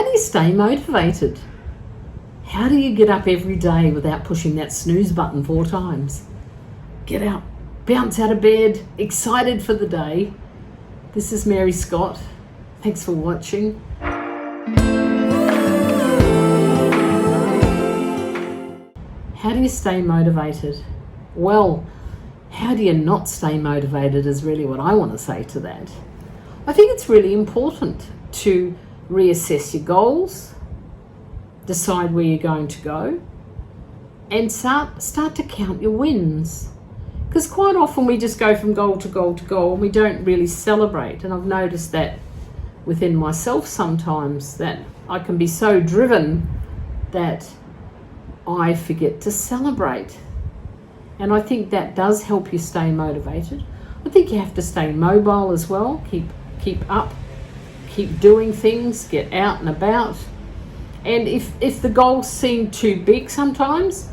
do you stay motivated? How do you get up every day without pushing that snooze button 4 times? Get out, bounce out of bed, excited for the day. This is Mary Scott. Thanks for watching. How do you stay motivated? Well, how do you not stay motivated is really what I want to say to that. I think it's really important to reassess your goals, decide where you're going to go, and start to count your wins. Because quite often we just go from goal to goal to goal and we don't really celebrate. And I've noticed that within myself sometimes, that I can be so driven that I forget to celebrate. And I think that does help you stay motivated. I think you have to stay mobile as well. Keep up, keep doing things, get out and about. And if the goals seem too big sometimes,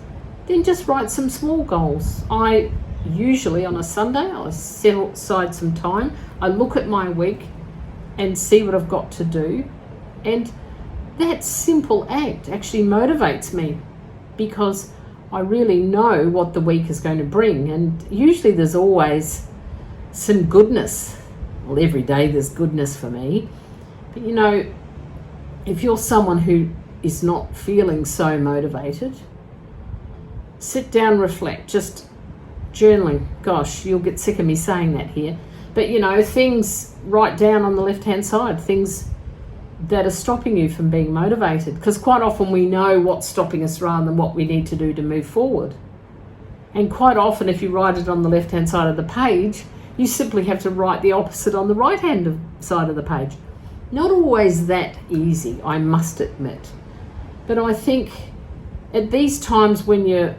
then just write some small goals. I usually on a Sunday, I set aside some time. I look at my week and see what I've got to do. And that simple act actually motivates me, because I really know what the week is going to bring. And usually there's always some goodness. Well, every day there's goodness for me. But you know, if you're someone who is not feeling so motivated, sit down, reflect, just journaling. Gosh, you'll get sick of me saying that here. But you know, things, write down on the left-hand side, things that are stopping you from being motivated, because quite often we know what's stopping us rather than what we need to do to move forward. And quite often if you write it on the left hand side of the page, you simply have to write the opposite on the right hand side of the page. Not always that easy, I must admit, but I think at these times when you're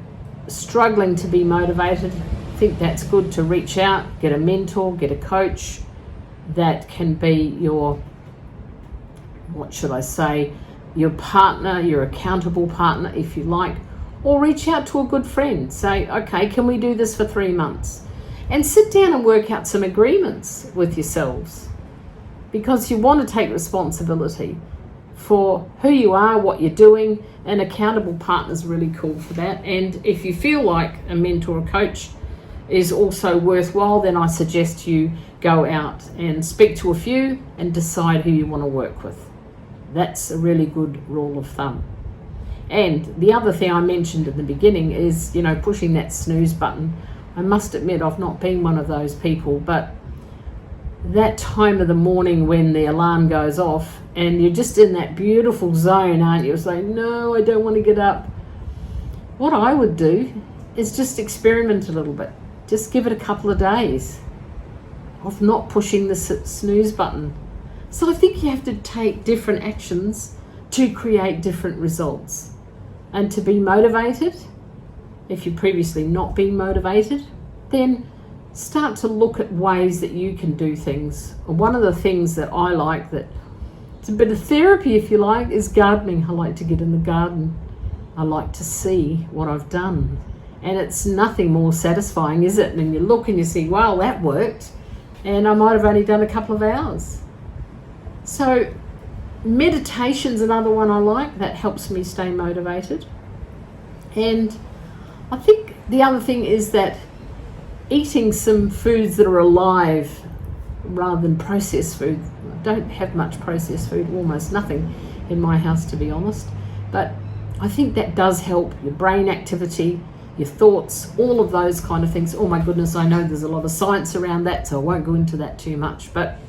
struggling to be motivated, I think that's good to reach out, get a mentor, get a coach that can be your, what should I say, your partner, your accountable partner if you like, or reach out to a good friend. Say, okay, can we do this for 3 months? And sit down and work out some agreements with yourselves, because you want to take responsibility for who you are, what you're doing. An accountable partner is really cool for that. And if you feel like a mentor or coach is also worthwhile, then I suggest you go out and speak to a few and decide who you want to work with. That's a really good rule of thumb. And the other thing I mentioned at the beginning is, you know, pushing that snooze button. I must admit I've not been one of those people, but that time of the morning when the alarm goes off and you're just in that beautiful zone, aren't you? It's like, no, I don't want to get up. What I would do is just experiment a little bit. Just give it a couple of days of not pushing the snooze button. So I think you have to take different actions to create different results. And to be motivated, if you've previously not been motivated, then start to look at ways that you can do things. And one of the things that I like, that it's a bit of therapy if you like, is gardening. I like to get in the garden. I like to see what I've done. And it's nothing more satisfying, is it? And you look and you see, wow, that worked. And I might have only done a couple of hours. So meditation's another one I like, that helps me stay motivated. And I think the other thing is that eating some foods that are alive rather than processed food. I don't have much processed food, almost nothing in my house to be honest, but I think that does help your brain activity, your thoughts, all of those kind of things. Oh my goodness, I know there's a lot of science around that, so I won't go into that too much, but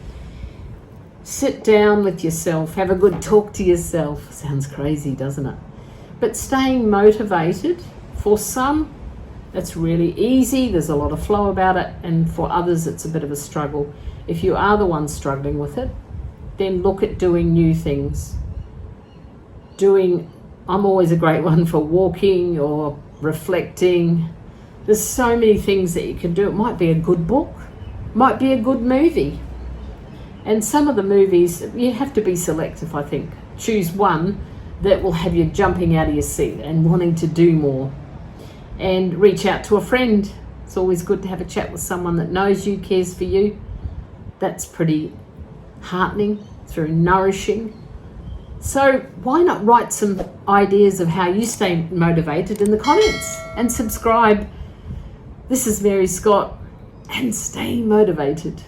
sit down with yourself, have a good talk to yourself. Sounds crazy, doesn't it? But staying motivated, for some, it's really easy. There's a lot of flow about it. And for others, it's a bit of a struggle. If you are the one struggling with it, then look at doing new things. I'm always a great one for walking or reflecting. There's so many things that you can do. It might be a good book, might be a good movie. And some of the movies, you have to be selective, I think. Choose one that will have you jumping out of your seat and wanting to do more. And reach out to a friend. It's always good to have a chat with someone that knows you, cares for you. That's pretty heartening, it's very nourishing. So why not write some ideas of how you stay motivated in the comments and subscribe. This is Mary Scott, and stay motivated.